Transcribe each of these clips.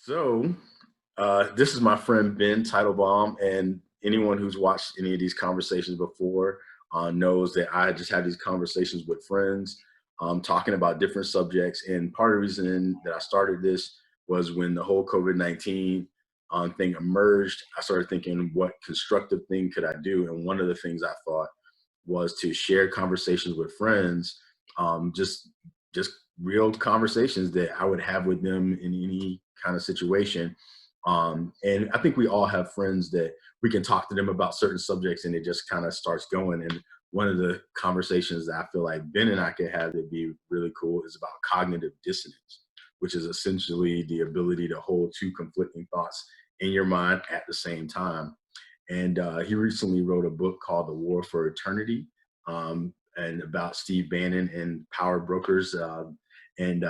So, this is my friend Ben Teitelbaum, and anyone who's watched any of these conversations before knows that I just have these conversations with friends, talking about different subjects. And part of the reason that I started this was when the whole COVID-19 thing emerged. I started thinking, what constructive thing could I do? And one of the things I thought was to share conversations with friends, just real conversations that I would have with them in any kind of situation. And I think we all have friends that we can talk to them about certain subjects and it just kind of starts going. And one of the conversations that I feel like Ben and I could have that'd be really cool is about cognitive dissonance, which is essentially the ability to hold two conflicting thoughts in your mind at the same time. And he recently wrote a book called The War for Eternity, and about Steve Bannon and power brokers. And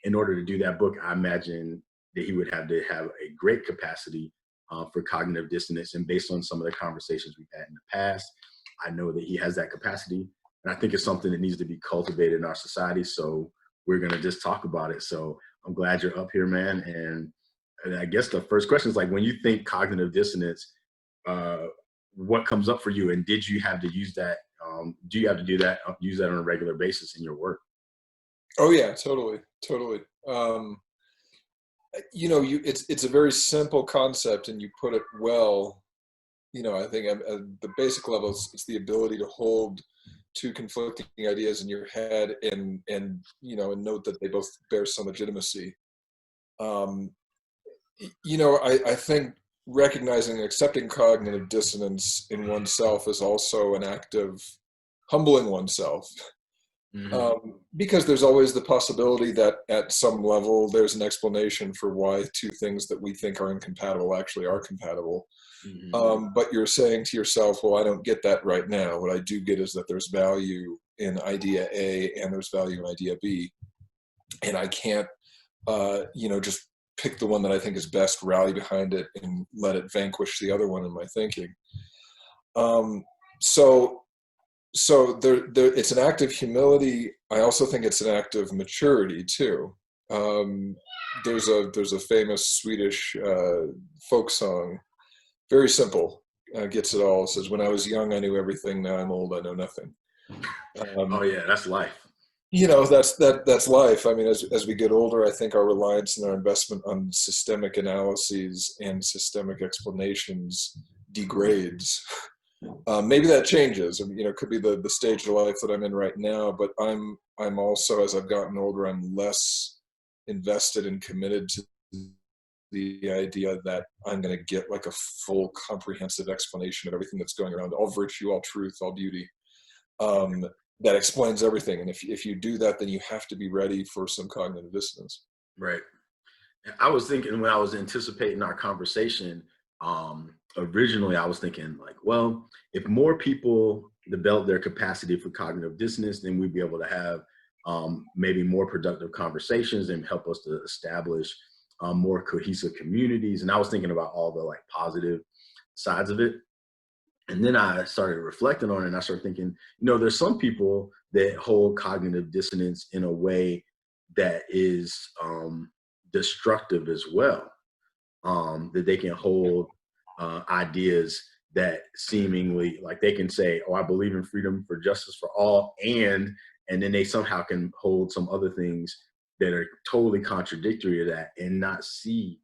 in order to do that book, I imagine that he would have to have a great capacity for cognitive dissonance. And based on some of the conversations we've had in the past, I know that he has that capacity. And I think it's something that needs to be cultivated in our society. So we're going to just talk about it. So I'm glad you're up here, man. And I guess the first question is, like, when you think cognitive dissonance, what comes up for you? And did you have to use that? Do you have to use that on a regular basis in your work? Oh yeah, totally, totally. It's a very simple concept, and you put it well. I think at the basic level, it's the ability to hold two conflicting ideas in your head, and note that they both bear some legitimacy. I think recognizing and accepting cognitive dissonance in oneself is also an act of humbling oneself. Because there's always the possibility that at some level there's an explanation for why two things that we think are incompatible actually are compatible. But you're saying to yourself, well, I don't get that right now. What I do get is that there's value in idea A and there's value in idea B. And I can't, just pick the one that I think is best, rally behind it, and let it vanquish the other one in my thinking. So there, it's an act of humility. I also think it's an act of maturity too. There's a famous Swedish folk song, very simple, gets it all. It says, "When I was young, I knew everything. Now I'm old, I know nothing." Oh yeah, that's life. That's life. I mean, as we get older, I think our reliance and our investment on systemic analyses and systemic explanations degrades. Maybe that changes. It could be the stage of life that I'm in right now, but I'm also, as I've gotten older, I'm less invested and committed to the idea that I'm going to get like a full comprehensive explanation of everything that's going around, all virtue, all truth, all beauty, that explains everything. And if you do that, then you have to be ready for some cognitive dissonance. Right. I was thinking, when I was anticipating our conversation, originally I was thinking, like, well, if more people develop their capacity for cognitive dissonance, then we'd be able to have maybe more productive conversations and help us to establish more cohesive communities. And I was thinking about all the like positive sides of it. And then I started reflecting on it, and I started thinking, there's some people that hold cognitive dissonance in a way that is destructive as well. That they can hold ideas that seemingly, like, they can say, oh, I believe in freedom for justice for all, and then they somehow can hold some other things that are totally contradictory to that and not see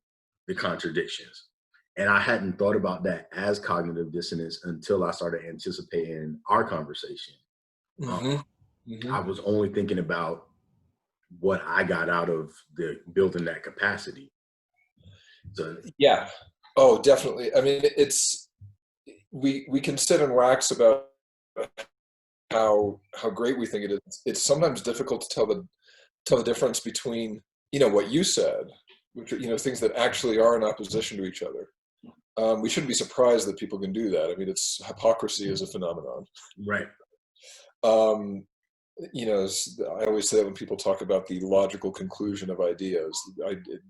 the contradictions. And I hadn't thought about that as cognitive dissonance until I started anticipating our conversation. I was only thinking about what I got out of the building that capacity. So yeah. Oh, definitely. I mean, we can sit and wax about how great we think it is. It's sometimes difficult to tell the difference between what you said, which are things that actually are in opposition to each other. We shouldn't be surprised that people can do that. I mean, it's hypocrisy is a phenomenon. Right. I always say that when people talk about the logical conclusion of ideas,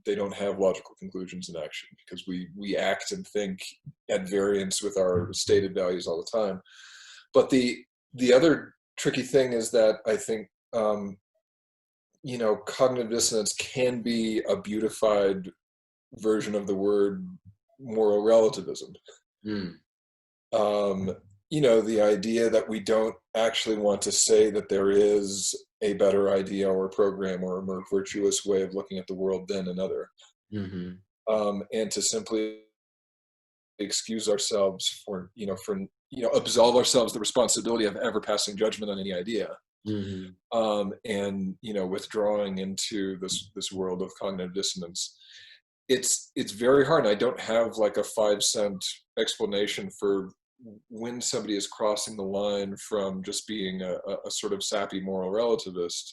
they don't have logical conclusions in action, because we act and think at variance with our stated values all the time. But the other tricky thing is that I think, cognitive dissonance can be a beautified version of the word moral relativism. Mm. You know, the idea that we don't actually want to say that there is a better idea or program or a more virtuous way of looking at the world than another, Mm-hmm. and to simply excuse ourselves absolve ourselves the responsibility of ever passing judgment on any idea, Mm-hmm. and withdrawing into this world of cognitive dissonance. It's very hard. I don't have like a 5-cent explanation for when somebody is crossing the line from just being a sort of sappy moral relativist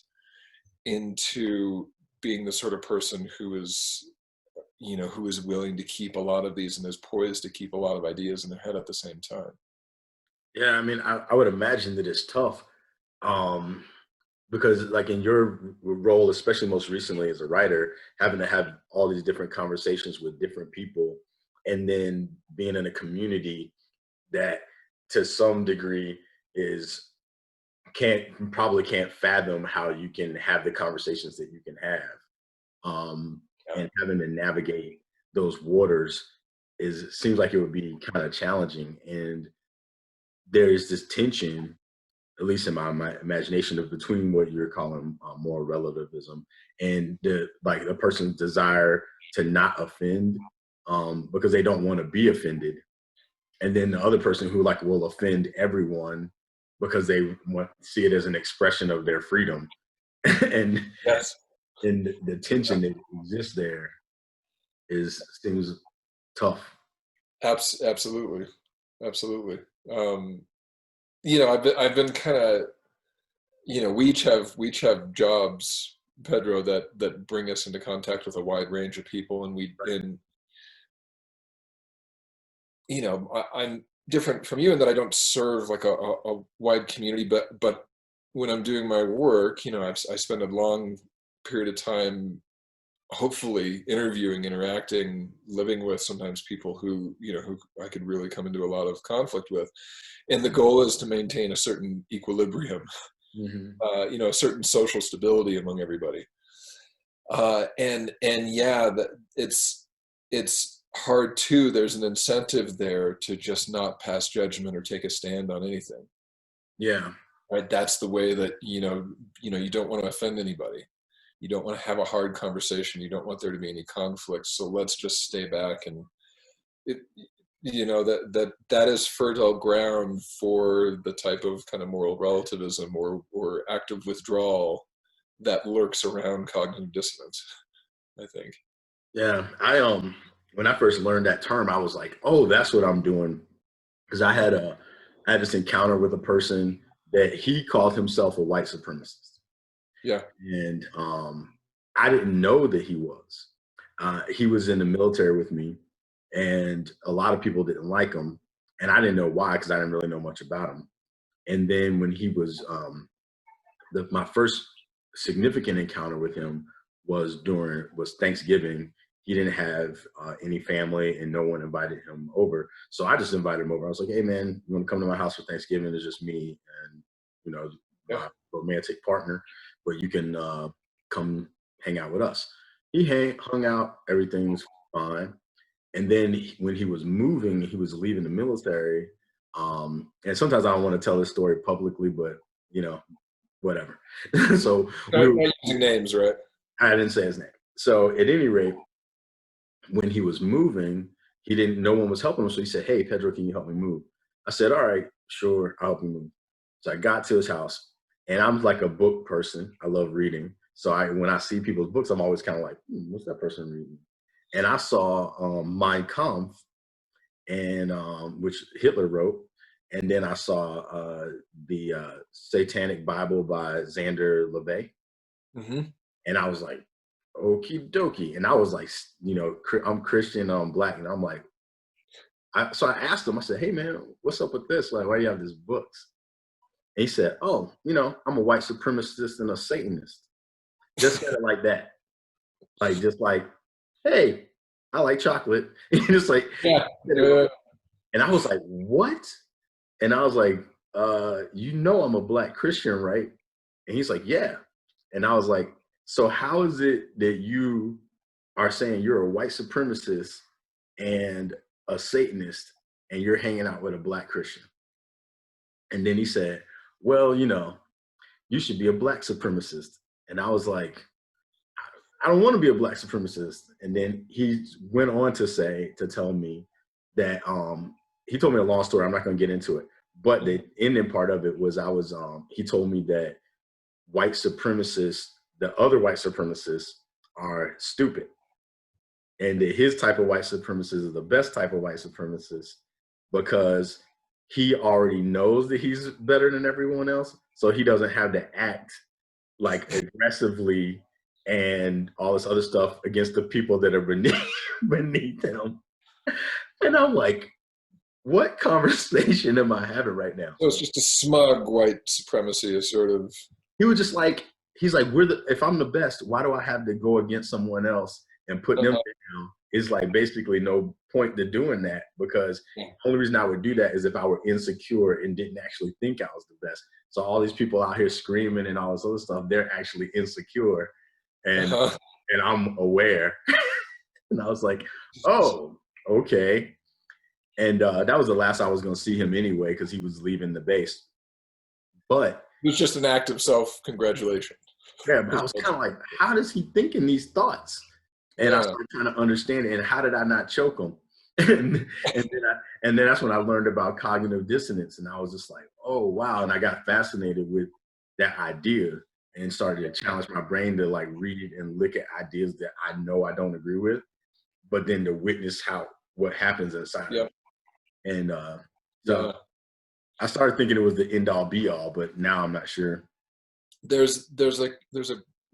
into being the sort of person who is willing to keep a lot of these and is poised to keep a lot of ideas in their head at the same time. Yeah, I mean, I would imagine that it's tough, um, because like in your role, especially most recently as a writer, having to have all these different conversations with different people, and then being in a community that, to some degree, is probably can't fathom how you can have the conversations that you can have, Yeah. and having to navigate those waters seems like it would be kind of challenging, and there is this tension, at least in my imagination, of between what you're calling moral relativism and the person's desire to not offend, because they don't want to be offended, and then the other person who like will offend everyone because they see it as an expression of their freedom. and Yes. and the tension that exists there seems tough. Absolutely. Absolutely. I've been kind of, we each have jobs, Pedro, that bring us into contact with a wide range of people, and Right. I'm different from you in that I don't serve like a wide community, but when I'm doing my work, I spend a long period of time hopefully interviewing, interacting, living with sometimes people who I could really come into a lot of conflict with. And the goal is to maintain a certain equilibrium, Hmm. a certain social stability among everybody. And yeah, that it's hard too. There's an incentive there to just not pass judgment or take a stand on anything. Yeah. Right? That's the way that you don't want to offend anybody. You don't want to have a hard conversation. You don't want there to be any conflict. So let's just stay back, and it, that is fertile ground for the type of kind of moral relativism or active withdrawal that lurks around cognitive dissonance, I think. Yeah. When I first learned that term, I was like, oh, that's what I'm doing. Because I had this encounter with a person that he called himself a white supremacist. Yeah. And I didn't know that he was. He was in the military with me, and a lot of people didn't like him, and I didn't know why because I didn't really know much about him. And then when he was my first significant encounter with him was Thanksgiving. He didn't have any family, and no one invited him over. So I just invited him over. I was like, "Hey, man, you want to come to my house for Thanksgiving? It's just me and Yeah. my romantic partner, but you can come hang out with us." He hung out. Everything's fine. And then when he was moving, he was leaving the military. And sometimes I don't want to tell this story publicly, but you know, whatever. So Not using names, right? I didn't say his name. So at any rate, when he was moving, no one was helping him. So he said, "Hey, Pedro, can you help me move?" I said, "All right, sure, I'll help you move." So I got to his house, and I'm like a book person. I love reading. So when I see people's books, I'm always kind of like, what's that person reading? And I saw Mein Kampf, and which Hitler wrote. And then I saw the Satanic Bible by Xander LaVey. Mm-hmm. And I was like, okie dokie. And I was like, I'm Christian, I'm black. And I'm like, so I asked him, I said, "Hey man, what's up with this? Like, why do you have these books?" And he said, "Oh, I'm a white supremacist and a Satanist." Just said it like that. Like, just like, "Hey, I like chocolate." And it's like, Yeah. and I was like, "What?" And I was like, I'm a black Christian, right?" And he's like, "Yeah." And I was like, "So how is it that you are saying you're a white supremacist and a Satanist, and you're hanging out with a black Christian. And then he said, well, you know, you should be a black supremacist. And I was like, I don't want to be a black supremacist. And then he went on to tell me that he told me a long story. I'm not going to get into it, but the ending part of it was he told me that white supremacists, the other white supremacists, are stupid, and that his type of white supremacist is the best type of white supremacist because he already knows that he's better than everyone else, so he doesn't have to act like aggressively and all this other stuff against the people that are beneath him. And I'm like, what conversation am I having right now? So it's just a smug white supremacy, a sort of. He was just like, he's like, if I'm the best, why do I have to go against someone else and put them down? It's like basically no point to doing that, because the only reason I would do that is if I were insecure and didn't actually think I was the best. So all these people out here screaming and all this other stuff, they're actually insecure, and and I'm aware. And I was like, oh, okay. And that was the last I was going to see him anyway, because he was leaving the base. But it was just an act of self-congratulation. Yeah, but I was kind of like, how does he think in these thoughts? And I started kind of understanding, and how did I not choke him? and then that's when I learned about cognitive dissonance, and I was just like, oh, wow. And I got fascinated with that idea and started to challenge my brain to like read and look at ideas that I know I don't agree with, but then to witness what happens inside of it. And so I started thinking it was the end all be all, but now I'm not sure. There's a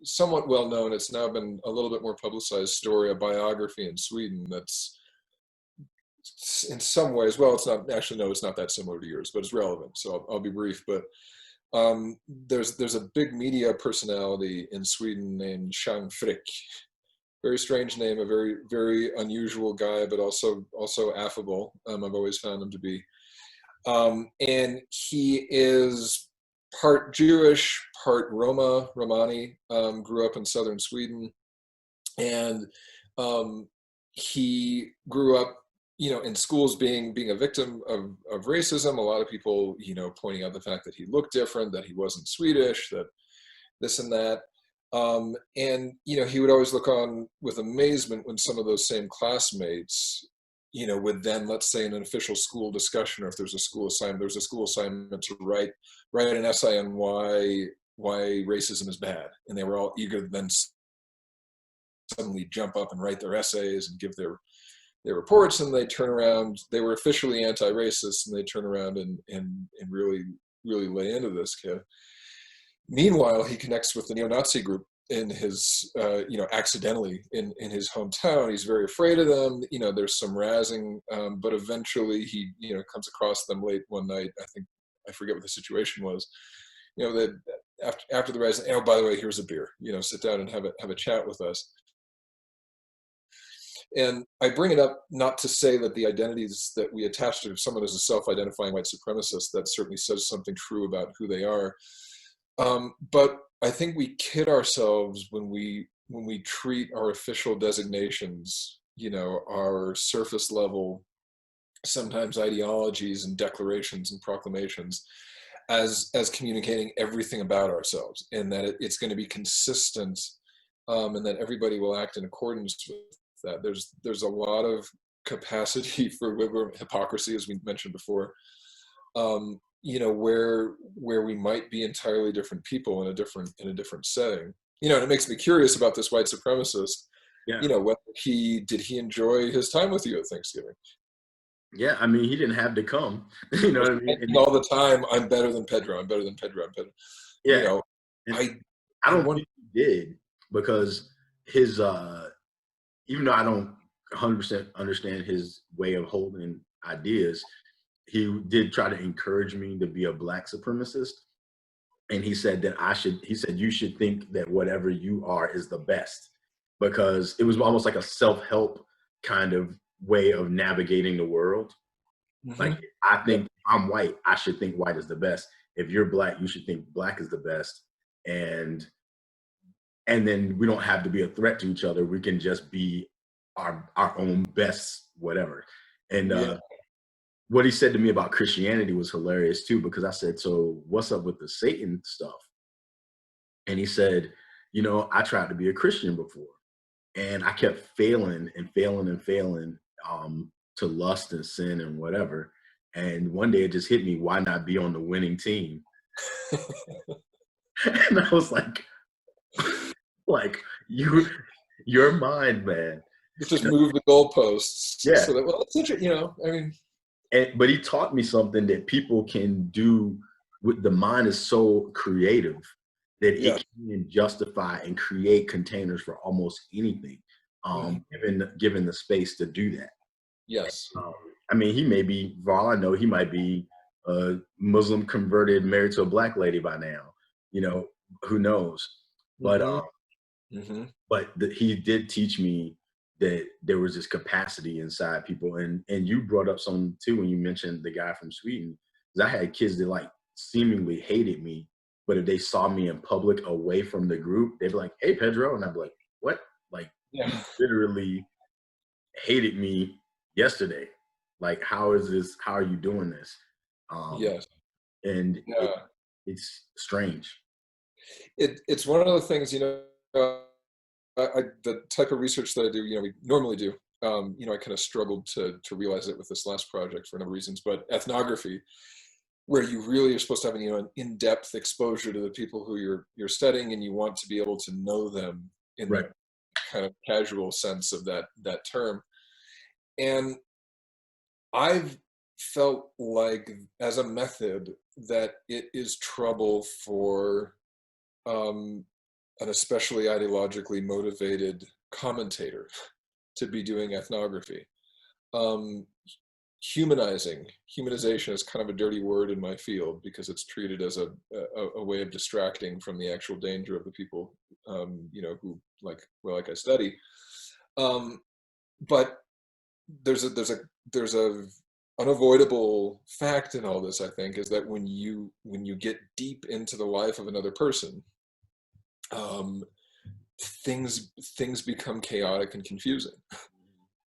somewhat well known, it's now been a little bit more publicized story, a biography in Sweden that's in some ways, well, it's not actually, no, it's not that similar to yours, but it's relevant. So I'll be brief. But there's a big media personality in Sweden named Jean Frick. Very strange name, a very, very unusual guy, but also affable. I've always found him to be. And he is part Jewish, part Roma Romani, grew up in southern Sweden. And he grew up, in schools being a victim of racism. A lot of people, pointing out the fact that he looked different, that he wasn't Swedish, that this and that. And, he would always look on with amazement when some of those same classmates, would then, let's say in an official school discussion, or if there's a school assignment to write an essay on why racism is bad. And they were all eager to then suddenly jump up and write their essays and give their reports, and they turn around, they were officially anti-racist, and they turn around and really, really lay into this kid. Meanwhile, he connects with the neo-Nazi group in his, accidentally in his hometown. He's very afraid of them. There's some razzing, but eventually he, comes across them late one night. I forget what the situation was. That after the razzing, oh, by the way, here's a beer. Sit down and have a chat with us. And I bring it up not to say that the identities that we attach to someone as a self-identifying white supremacist, that certainly says something true about who they are. But I think we kid ourselves when we treat our official designations, our surface level, sometimes ideologies and declarations and proclamations, as communicating everything about ourselves, and that it's going to be consistent, and that everybody will act in accordance with that. There's a lot of capacity for hypocrisy, as we mentioned before. Where we might be entirely different people in a different setting. And it makes me curious about this white supremacist. Yeah. Whether did he enjoy his time with you at Thanksgiving? Yeah, I mean, he didn't have to come. You know what I mean? And all the time, I'm better than Pedro. I'm better than Pedro. I'm better. Yeah. I don't think he did, because his even though I don't 100% understand his way of holding ideas, he did try to encourage me to be a black supremacist. And he said you should think that whatever you are is the best, because it was almost like a self-help kind of way of navigating the world. Mm-hmm. Like, I think I'm white, I should think white is the best. If you're black, you should think black is the best. And and then we don't have to be a threat to each other. We can just be our own best, whatever. And Yeah. what he said to me about Christianity was hilarious too, because I said, so what's up with the Satan stuff? And he said, you know, I tried to be a Christian before, and I kept failing and failing and failing, to lust and sin and whatever. And one day it just hit me, why not be on the winning team? And I was like your mind, man. You just move the goalposts Yeah. so that, well, it's interesting, you know, I mean. But he taught me something that people can do with the mind is so creative that Yeah. it can justify and create containers for almost anything, given the space to do that. Yes. I mean, he may be, for all I know, he might be a Muslim converted, married to a black lady by now. You know, who knows? But he did teach me that there was this capacity inside people, and you brought up something too when you mentioned the guy from Sweden. Because I had kids that like seemingly hated me, but if they saw me in public away from the group, they'd be like, "Hey, Pedro," and I'd be like, "What? Like, Yeah. you literally hated me yesterday. Like, how is this? How are you doing this?" Yes. And Yeah. it's strange. It's one of the things, you know, the type of research that I do, you know, we normally do, you know, I kind of struggled to realize it with this last project for a number of reasons, but ethnography, where you really are supposed to have, you know, an in-depth exposure to the people who you're studying, and you want to be able to know them in Right. the kind of casual sense of that term. And I've felt like, as a method, that it is trouble for um, an especially ideologically motivated commentator to be doing ethnography. Um, humanization is kind of a dirty word in my field, because it's treated as a way of distracting from the actual danger of the people, you know, who like I study. Um, but there's a unavoidable fact in all this, I think, is that when you get deep into the life of another person, um, things become chaotic and confusing.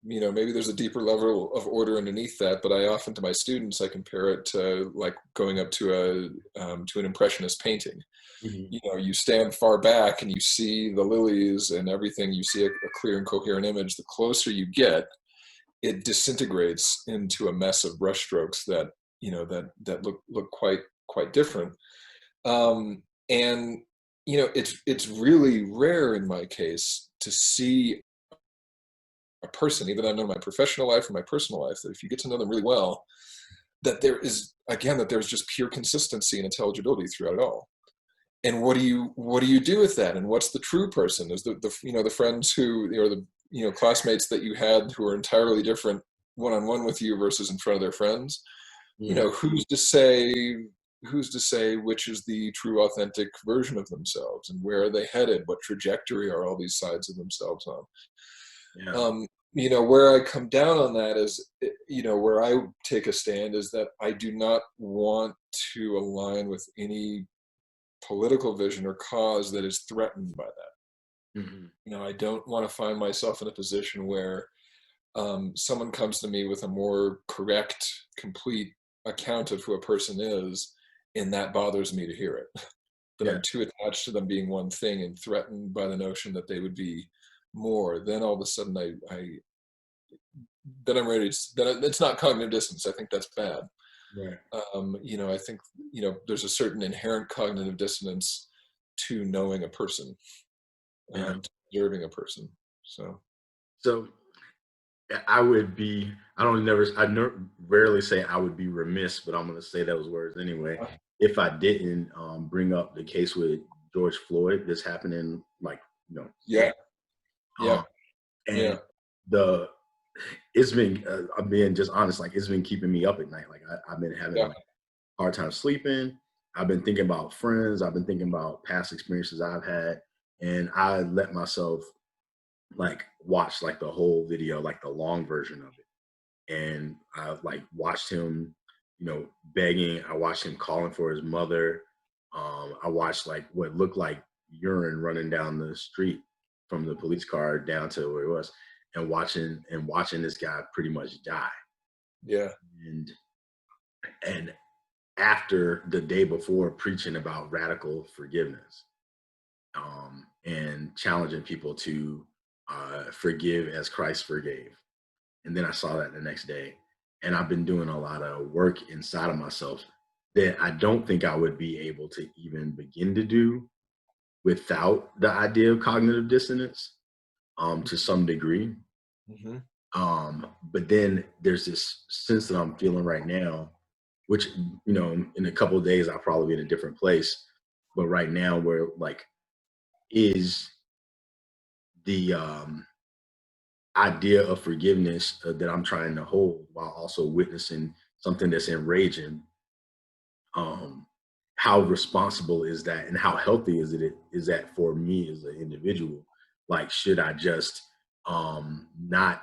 You know, maybe there's a deeper level of order underneath that, but I often, to my students, I compare it to like going up to an impressionist painting. You know, you stand far back and you see the lilies and everything, you see a clear and coherent image. The closer you get, it disintegrates into a mess of brushstrokes that, you know, that look quite different. And you know, it's really rare in my case to see a person, even though I know my professional life or my personal life, that if you get to know them really well, that there's just pure consistency and intelligibility throughout it all. And what do you do with that? And what's the true person? Is the you know, the friends who, or the, you know, classmates that you had who are entirely different one-on-one with you versus in front of their friends? You know, who's to say which is the true authentic version of themselves, and where are they headed? What trajectory are all these sides of themselves on? Yeah. You know, where I come down on that is, you know, where I take a stand is that I do not want to align with any political vision or cause that is threatened by that. You know, I don't want to find myself in a position where someone comes to me with a more correct, complete account of who a person is, and that bothers me to hear it. That I'm too attached to them being one thing and threatened by the notion that they would be more. Then all of a sudden, then I'm ready to. Then it's not cognitive dissonance. I think that's bad. Right. You know, I think, you know, there's a certain inherent cognitive dissonance to knowing a person, to observing a person. So I would be, rarely say I would be remiss, but I'm going to say those words anyway. If I didn't bring up the case with George Floyd that's happening, like, you know, yeah, and the, it's been, I'm being just honest, like it's been keeping me up at night. Like I've been having like hard time sleeping. I've been thinking about friends. I've been thinking about past experiences I've had. And I let myself like watch like the whole video, like the long version of it. And I like watched him, you know, begging. I watched him calling for his mother. I watched like what looked like, urine running down the street from the police car down to where it was, and watching this guy pretty much die. Yeah. And after the day before preaching about radical forgiveness, and challenging people to forgive as Christ forgave. And then I saw that the next day. And I've been doing a lot of work inside of myself that I don't think I would be able to even begin to do without the idea of cognitive dissonance, to some degree. Mm-hmm. But then there's this sense that I'm feeling right now, which, in a couple of days, I'll probably be in a different place. But right now, where like, is the idea of forgiveness that I'm trying to hold while also witnessing something that's enraging. How responsible is that, and how healthy is that for me as an individual? Like, should I just not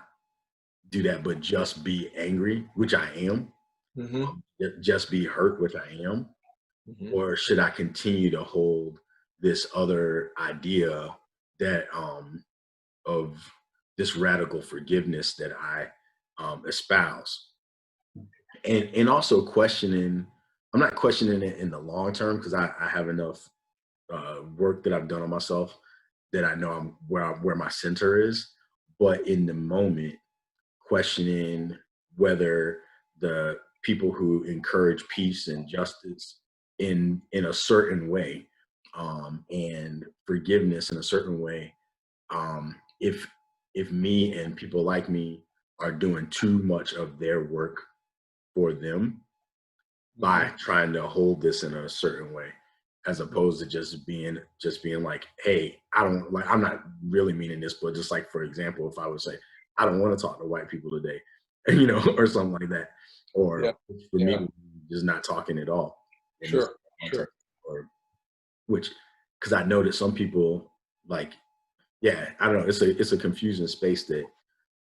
do that, but just be angry, which I am, Mm-hmm. just be hurt, which I am, Mm-hmm. or should I continue to hold this other idea that of this radical forgiveness that I espouse, and also questioning. I'm not questioning it in the long term because I have enough work that I've done on myself that I know where my center is. But in the moment, questioning whether the people who encourage peace and justice in a certain way, and forgiveness in a certain way, if me and people like me are doing too much of their work for them by Mm-hmm. trying to hold this in a certain way, as opposed to just being like, hey, I'm not really meaning this, but just like, for example, if I would say, I don't want to talk to white people today, or something like that, Yeah. or for Yeah. me, just not talking at all in this Sure. Sure. context, or which, because I know that some people, like, yeah, I don't know, it's a confusing space that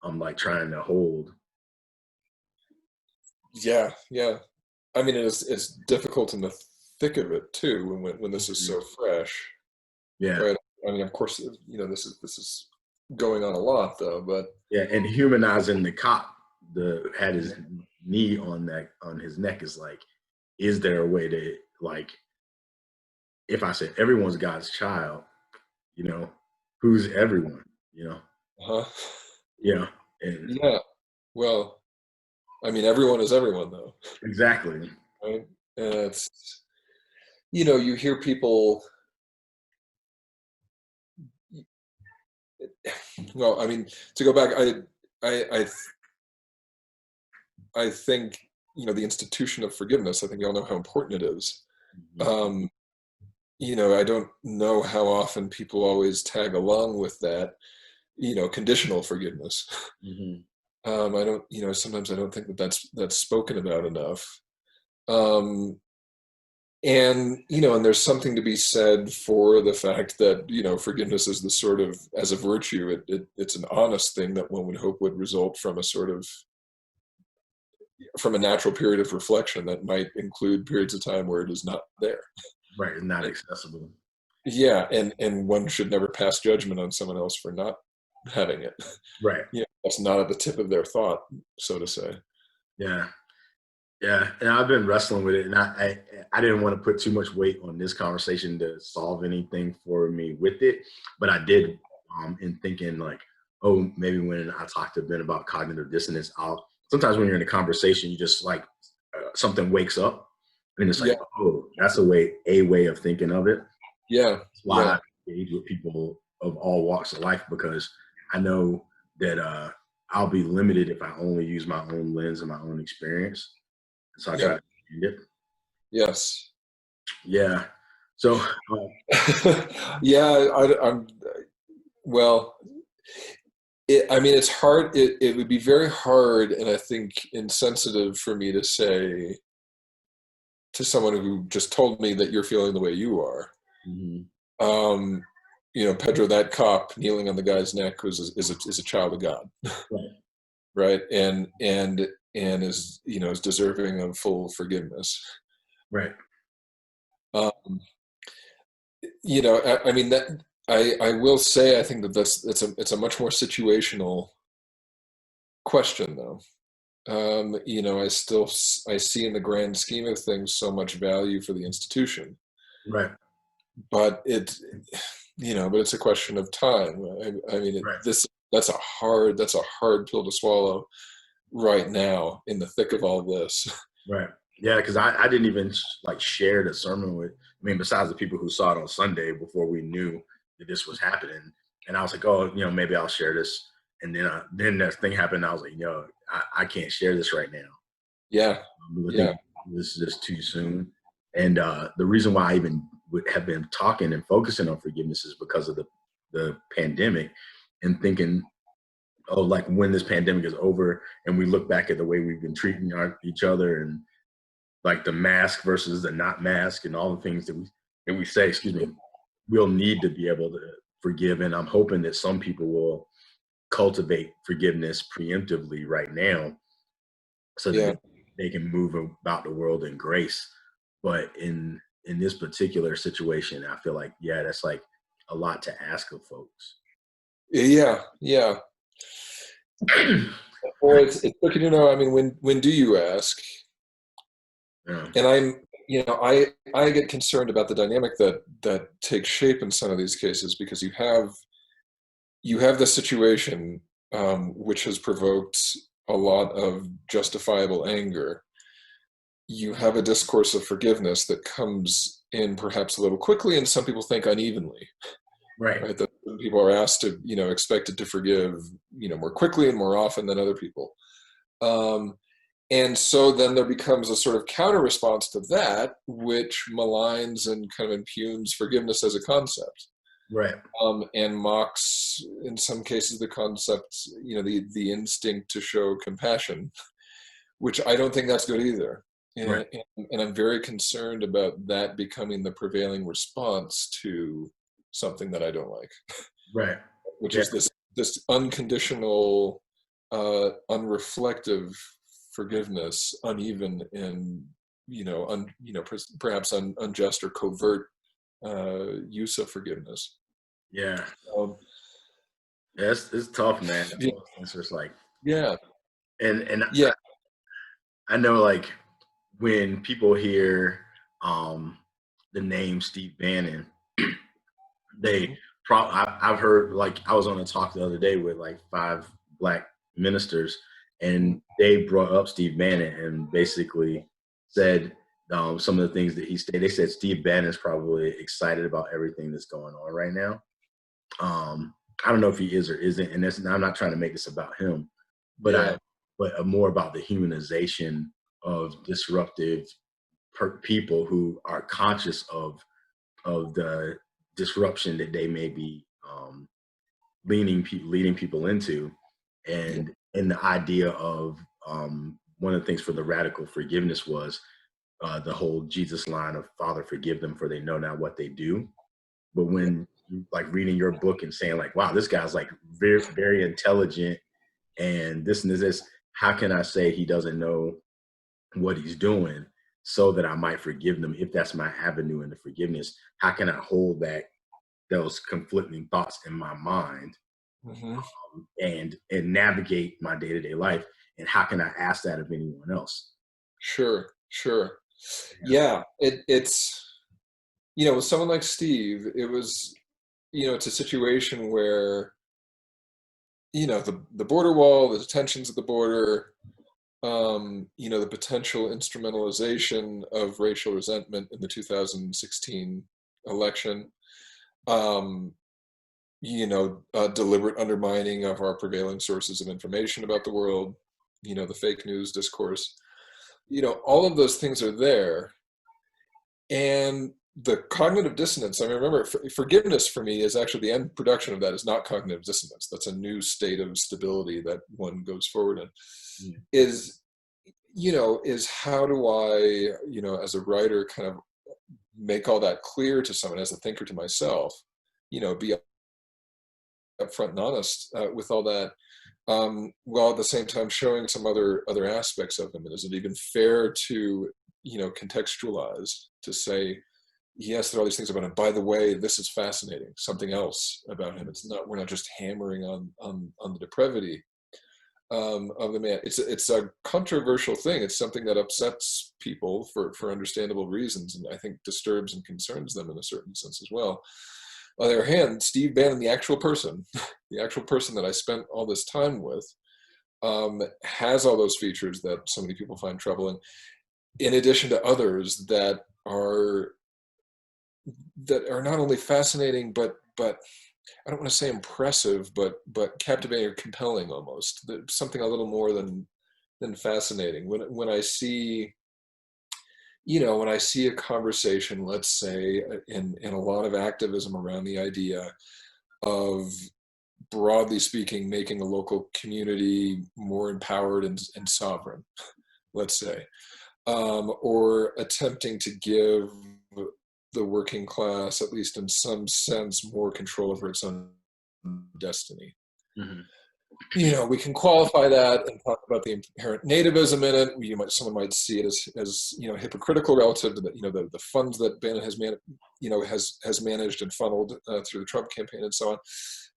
I'm like trying to hold. Yeah. Yeah. I mean, it's difficult in the thick of it too when this is Mhm. so fresh, Yeah. right? I mean, of course, this is going on a lot though, but Yeah, and humanizing the cop, had his knee on his neck, is like, is there a way to, like, if I said everyone's God's child, you know, who's everyone, huh? you know, and Yeah. Well, I mean, everyone is everyone though, exactly. right? And you hear people. Well, I mean, to go back, I, I think the institution of forgiveness. I think you all know how important it is. Mhm. Um, I don't know how often people always tag along with that. Conditional forgiveness. Mhm. I don't. Sometimes I don't think that's spoken about enough. Um, and there's something to be said for the fact that forgiveness is the sort of, as a virtue, it's an honest thing that one would hope would result from a natural period of reflection that might include periods of time where it is not there. Right, it's not accessible. Yeah, and one should never pass judgment on someone else for not having it. Right. That's not at the tip of their thought, so to say. Yeah. Yeah, and I've been wrestling with it, and I didn't want to put too much weight on this conversation to solve anything for me with it, but I did, in thinking like, oh, maybe when I talk to Ben about cognitive dissonance, sometimes when you're in a conversation, you just like, something wakes up, and it's Yeah, like, oh, that's a way of thinking of it. yeah, That's why yeah, I engage with people of all walks of life, because I know that I'll be limited if I only use my own lens and my own experience. So I try yeah, to find it. yes. Yeah. So Yeah, I'm well. I mean, it's hard. It would be very hard, and I think insensitive for me to say to someone who just told me that you're feeling the way you are. mhm, Um, Pedro, that cop kneeling on the guy's neck is a child of God, right, right? And is deserving of full forgiveness. right. Um, I mean, that I will say, I think that it's a much more situational question, though. I see in the grand scheme of things so much value for the institution, Right. but but it's a question of time. I mean, Right. that's a hard pill to swallow right now in the thick of all this. Right. Yeah, because I didn't even like share the sermon with, I mean, besides the people who saw it on Sunday before we knew that this was happening. And I was like, oh, maybe I'll share this. And then that thing happened. I was like, I can't share this right now. Yeah, I yeah, think this is just too soon. And the reason why I even would have been talking and focusing on forgiveness is because of the pandemic, and thinking, oh, like when this pandemic is over and we look back at the way we've been treating each other, and like the mask versus the not mask and all the things that we say, excuse me, we'll need to be able to forgive. And I'm hoping that some people will cultivate forgiveness preemptively right now so that yeah. they can move about the world in grace. But in this particular situation, I feel like, yeah, that's like a lot to ask of folks. Yeah, yeah. Well, it's tricky to know. I mean, when do you ask? Yeah. And I get concerned about the dynamic that takes shape in some of these cases, because you have the situation, which has provoked a lot of justifiable anger. You have a discourse of forgiveness that comes in perhaps a little quickly, and some people think unevenly. Right. Right, that people are asked to, expected to forgive, more quickly and more often than other people. And so then there becomes a sort of counter response to that, which maligns and kind of impugns forgiveness as a concept, Right. and mocks, in some cases, the concept, the instinct to show compassion, which I don't think that's good either. Right. And I'm very concerned about that becoming the prevailing response to something that I don't like, Right. which Yeah. is this unconditional, unreflective forgiveness, uneven and perhaps unjust or covert use of forgiveness. Yeah. Um, Yeah, it's tough, man. That's yeah, one of those things where it's like, yeah, and yeah. I know, like, when people hear um the name Steve Bannon, they Hmm. I've heard, like, I was on a talk the other day with like 5 Black ministers, and they brought up Steve Bannon and basically said some of the things that he stated. They said Steve Bannon is probably excited about everything that's going on right now. I don't know if he is or isn't, and I'm not trying to make this about him, but Yeah, more about the humanization of disruptive people who are conscious of the disruption that they may be leading people into, yeah, and the idea of one of the things for the radical forgiveness was the whole Jesus line of "Father, forgive them, for they know not what they do." But yeah, when you like reading your book and saying like, "Wow, this guy's like very very intelligent and this and this," how can I say he doesn't know what he's doing so that I might forgive them if that's my avenue into forgiveness? How can I hold those conflicting thoughts in my mind, hmm, and navigate my day-to-day life? And how can I ask that of anyone else? sure, sure. Yeah. Yeah, it's with someone like Steve, it was, it's a situation where, the border wall, the tensions at the border, the potential instrumentalization of racial resentment in the 2016 election, um, deliberate undermining of our prevailing sources of information about the world, the fake news discourse, all of those things are there. And the cognitive dissonance, I mean, remember, forgiveness for me is actually the end production of that is not cognitive dissonance. That's a new state of stability that one goes forward in. Mm. Is, is how do I, as a writer, kind of make all that clear to someone, as a thinker to myself, be upfront and honest with all that, while at the same time showing some other aspects of him. And is it even fair to, contextualize, to say, yes, there are all these things about him. By the way, this is fascinating. Something else about him. It's not, we're not just hammering on the depravity of the man. It's a controversial thing. It's something that upsets people for understandable reasons, and I think disturbs and concerns them in a certain sense as well. On the other hand, Steve Bannon, the actual person, the actual person that I spent all this time with, has all those features that so many people find troubling, in addition to others that are not only fascinating, but I don't want to say impressive, but captivating or compelling almost. Something a little more than fascinating. When I see, when I see a conversation, let's say, in a lot of activism around the idea of, broadly speaking, making a local community more empowered and sovereign, let's say, or attempting to give the working class, at least in some sense, more control over its own destiny. Mm-hmm. We can qualify that and talk about the inherent nativism in it. Someone might see it as hypocritical relative to the funds that Bannon has managed and funneled through the Trump campaign and so on.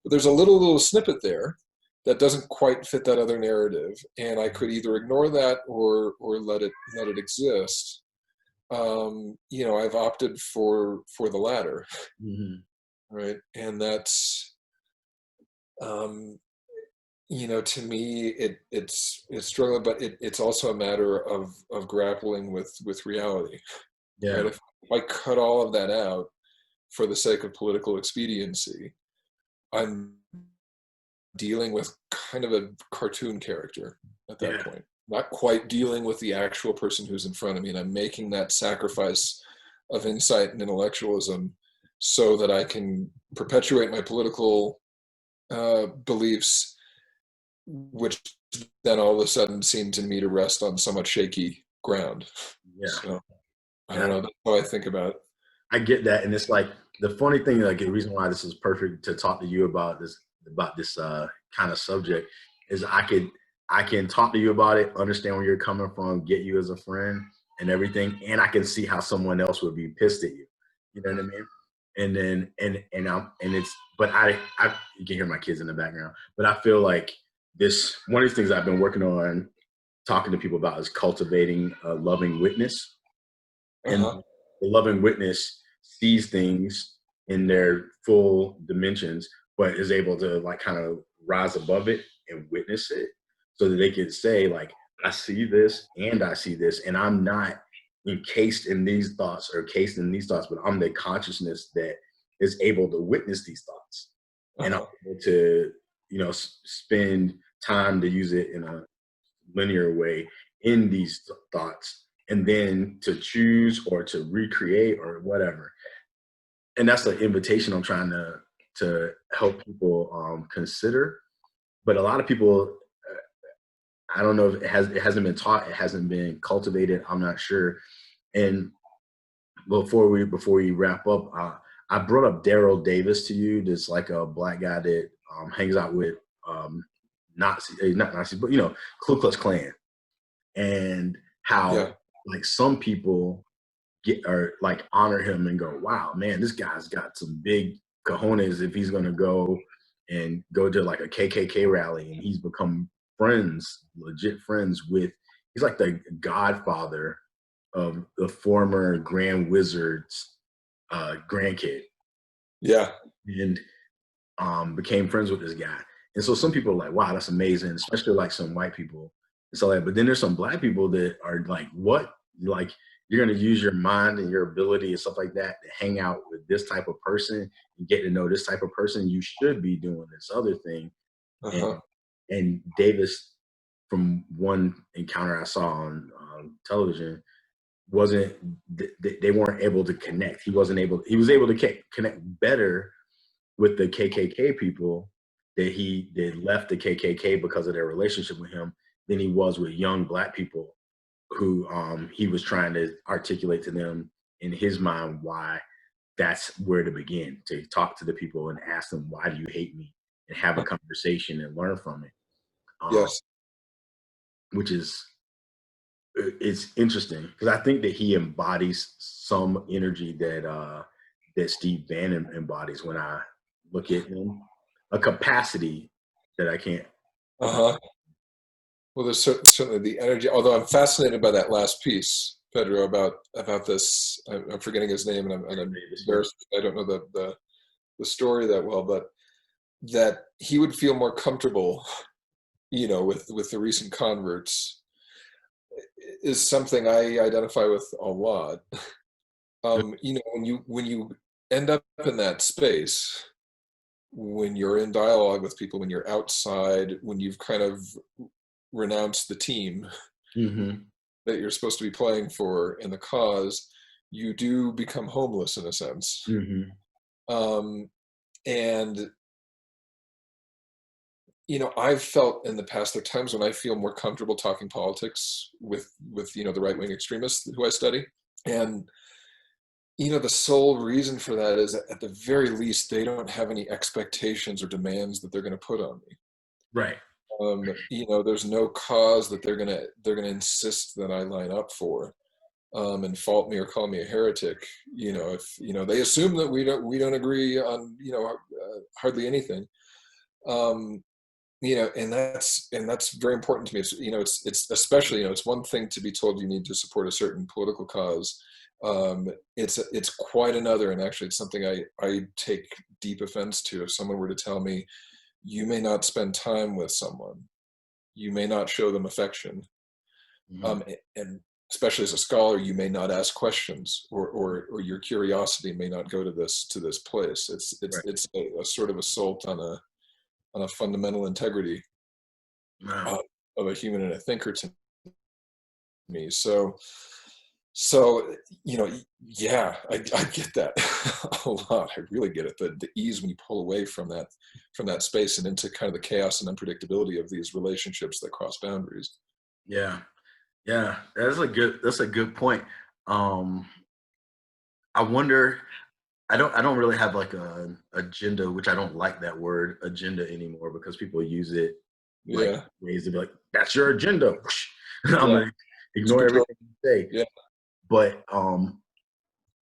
But there's a little snippet there that doesn't quite fit that other narrative, and I could either ignore that or let it exist. I've opted for the latter, Mm-hmm. right? And that's, to me, it's struggling, but it's also a matter of grappling with reality, Yeah. right? If I cut all of that out for the sake of political expediency, I'm dealing with kind of a cartoon character at that Yeah. point, not quite dealing with the actual person who's in front of me, and I'm making that sacrifice of insight and intellectualism so that I can perpetuate my political beliefs, which then all of a sudden seem to me to rest on somewhat shaky ground. Yeah. So I And don't know. That's how I think about it. I get that, and it's like the funny thing, like the reason why this is perfect to talk to you about this kind of subject is I can talk to you about it, understand where you're coming from, get you as a friend and everything, and I can see how someone else would be pissed at you. You know what I mean? And then and it's but I you can hear my kids in the background, but I feel like this one of these things I've been working on talking to people about is cultivating a loving witness. And Uh-huh. the loving witness sees things in their full dimensions, but is able to like kind of rise above it and witness it so that they can say like, I see this and I see this, and I'm not encased in these thoughts or cased in these thoughts, but I'm the consciousness that is able to witness these thoughts. And I'm Uh-huh. able to, spend time to use it in a linear way in these thoughts, and then to choose or to recreate or whatever. And that's the invitation I'm trying to help people consider. But a lot of people, I don't know if it hasn't been taught, it hasn't been cultivated. I'm not sure. And before we wrap up, I brought up Daryl Davis to you. That's like a black guy that hangs out with not Nazis, but Ku Klux Klan, and how Yeah. like some people get or like honor him and go, wow, man, this guy's got some big cojones if he's gonna go to like a KKK rally, and he's become legit friends with. He's like the godfather of the former Grand Wizard's grandkid, Yeah. and became friends with this guy. And so some people are like, wow, that's amazing, especially like some white people. And so like, but then there's some black people that are like, what? Like, you're gonna use your mind and your ability and stuff like that to hang out with this type of person and get to know this type of person. You should be doing this other thing. And Uh-huh. Davis, from one encounter I saw on television, wasn't they weren't able to connect. He was able to connect better with the KKK people that left the KKK because of their relationship with him than he was with young black people who he was trying to articulate to them in his mind why that's where to begin, to talk to the people and ask them, why do you hate me, and have a conversation and learn from it, um, Yes. which is it's interesting because I think that he embodies some energy that Steve Bannon embodies when I look at him, a capacity that I can't. Uh-huh. Well, there's certainly the energy. Although I'm fascinated by that last piece, Pedro, about this. I'm forgetting his name, and I'm embarrassed. I don't know the story that well, but that he would feel more comfortable, with the recent converts is something I identify with a lot. When you end up in that space, when you're in dialogue with people, when you're outside, when you've kind of renounced the team Mm-hmm. that you're supposed to be playing for in the cause, you do become homeless in a sense. Mm-hmm. Um, and I've felt in the past, there are times when I feel more comfortable talking politics with the right wing extremists who I study, and the sole reason for that is that at the very least they don't have any expectations or demands that they're going to put on me. Right. There's no cause that they're gonna insist that I line up for, and fault me or call me a heretic. If they assume that we don't agree on hardly anything. Um, and that's very important to me. It's especially, it's one thing to be told you need to support a certain political cause. It's quite another, and actually it's something I take deep offense to, if someone were to tell me, you may not spend time with someone, you may not show them affection, Mm-hmm. and especially as a scholar, you may not ask questions, or your curiosity may not go to this place. It's it's Right. it's a sort of assault on a fundamental integrity Wow. uh, of a human and a thinker to me. So yeah, I get that a lot. I really get it. The ease when you pull away from that space and into kind of the chaos and unpredictability of these relationships that cross boundaries. Yeah. Yeah. That's a good point. Um, I wonder. I don't really have like a agenda, which I don't like that word agenda anymore because people use it like Yeah, ways to be like, that's your agenda. I'm yeah, gonna ignore super tone. everything you say. Yeah, But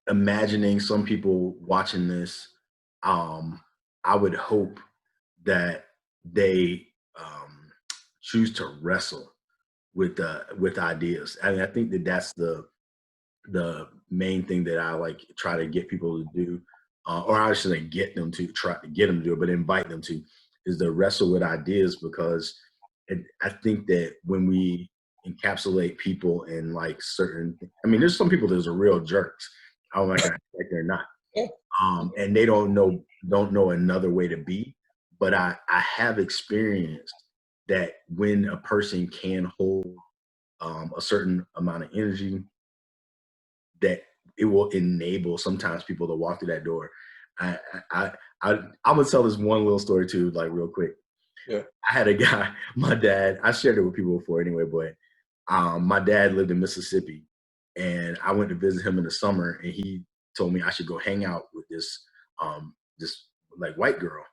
imagining some people watching this, um, I would hope that they choose to wrestle with ideas. I think that that's the main thing that I like try to get people to do, or I shouldn't get them to try to get them to do it, but invite them to, is to wrestle with ideas because I think that when we encapsulate people in like certain, I mean, there's some people that's are real jerks. I'm not gonna act like they're not, yeah, and they don't know another way to be. But I have experienced that when a person can hold a certain amount of energy, that it will enable sometimes people to walk through that door. I I I'm gonna tell this one little story too, like real quick. yeah, I had a guy, my dad. I shared it with people before anyway, but my dad lived in Mississippi, and I went to visit him in the summer, and he told me I should go hang out with this like white girl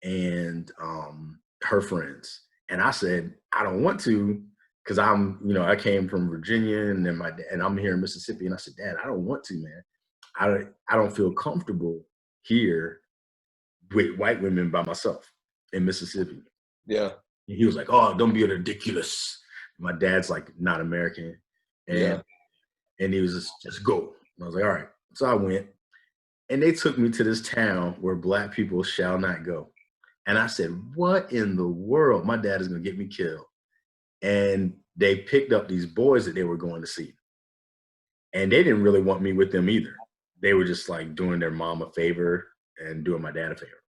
and her friends. And I said, I don't want to because I came from Virginia and I'm here in Mississippi. And I said, Dad, I don't want to, man. I don't feel comfortable here with white women by myself in Mississippi. yeah, And he was like, oh, don't be ridiculous. My dad's like not American. And yeah. and he was just go. And I was like, all right. So I went and they took me to this town where black people shall not go. And I said, what in the world? My dad is going to get me killed. And they picked up these boys that they were going to see. And they didn't really want me with them either. They were just like doing their mom a favor and doing my dad a favor.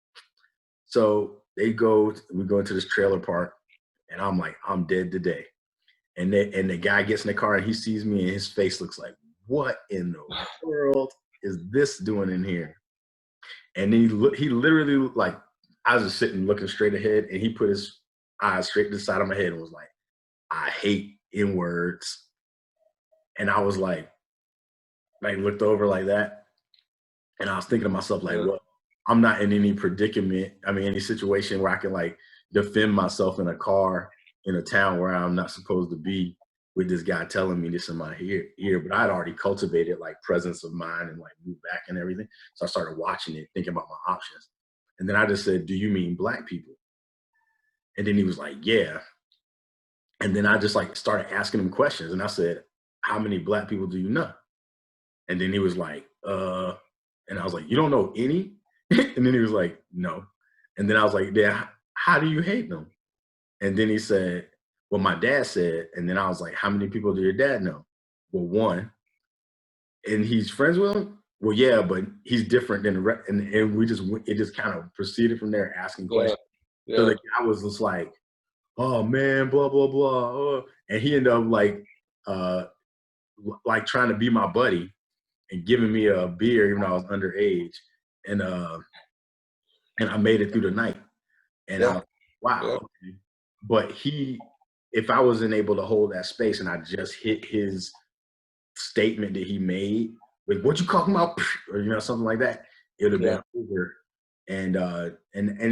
So we go into this trailer park and I'm like, I'm dead today. And the guy gets in the car and he sees me and his face looks like, what in the world is this doing in here? And he literally like, I was just sitting looking straight ahead and he put his eyes straight to the side of my head and was like, I hate N words. And I was like looked over like that. And I was thinking to myself, like, Yeah. well, I'm not in any predicament. I mean, any situation where I can like defend myself in a car in a town where I'm not supposed to be. with this guy telling me this in my ear, but I'd already cultivated like presence of mind and like moved back and everything. So I started watching it, thinking about my options. And then I just said, "Do you mean black people?" And then he was like, "Yeah." And then I just like started asking him questions. And I said, "How many black people do you know?" And then he was like, and I was like, "You don't know any?" And then he was like, "No." And then I was like, "Yeah, how do you hate them?" And then he said, "Well, my dad said." And then I was like, "How many people do your dad know?" "Well, one." "And he's friends with him?" "Well, yeah, but he's different than the rest." And we just it just kind of proceeded from there, asking Yeah. questions. So Yeah. the guy was just like, "Oh man, blah blah blah," and he ended up uh, like trying to be my buddy and giving me a beer even though I was underage, and uh, and I made it through the night. And I Yeah. was, wow, Yeah. okay. But if I wasn't able to hold that space and I just hit his statement that he made with "what you talking about," or something like that, it would have Yeah. been over. And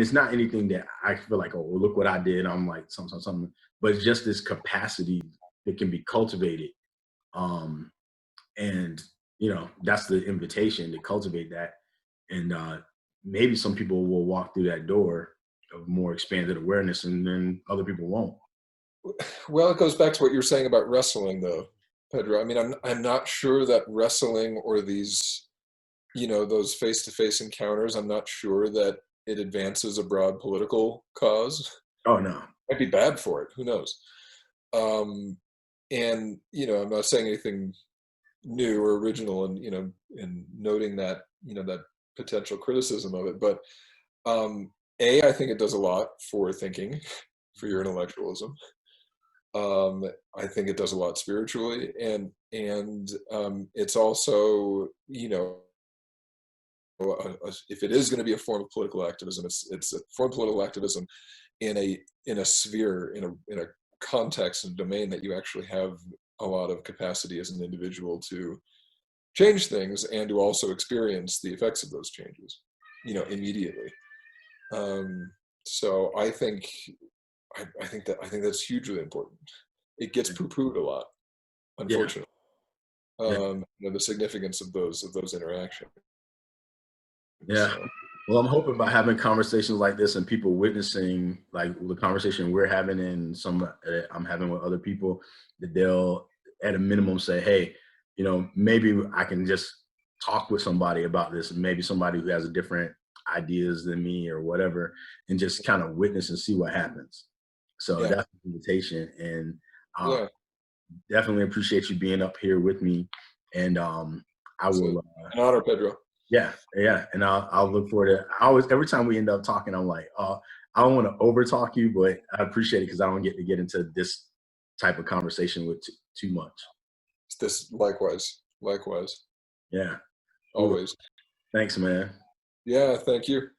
it's not anything that I feel like, oh, well, look what I did. I'm like something, but it's just this capacity that can be cultivated. Um, and that's the invitation to cultivate that. And maybe some people will walk through that door of more expanded awareness, and then other people won't. Well, it goes back to what you were saying about wrestling, though, Pedro. I mean, I'm not sure that wrestling or these, those face-to-face encounters, I'm not sure that it advances a broad political cause. Oh no. Might be bad for it. Who knows? Um, and I'm not saying anything new or original, and in noting that that potential criticism of it, but I think it does a lot for thinking, for your intellectualism. I think it does a lot spiritually, and it's also if it is going to be a form of political activism, it's a form of political activism in a sphere, in a context and domain that you actually have a lot of capacity as an individual to change things and to also experience the effects of those changes immediately. So I think that's hugely important. It gets poo-pooed a lot, Yeah. unfortunately. Yeah. The significance of those interactions. Yeah. So Well, I'm hoping by having conversations like this and people witnessing like the conversation we're having and some I'm having with other people, that they'll at a minimum say, "Hey, maybe I can just talk with somebody about this, and maybe somebody who has a different ideas than me or whatever, and just kind of witness and see what happens." So yeah, that's the invitation, and uh, yeah, definitely appreciate you being up here with me. And I it's will. an honor, Pedro. Yeah, yeah, and I'll look forward to. I always every time we end up talking, I'm like, I don't want to over talk you, but I appreciate it because I don't get to get into this type of conversation with too much. It's this likewise, Yeah, cool. always. Thanks, man. Yeah, thank you.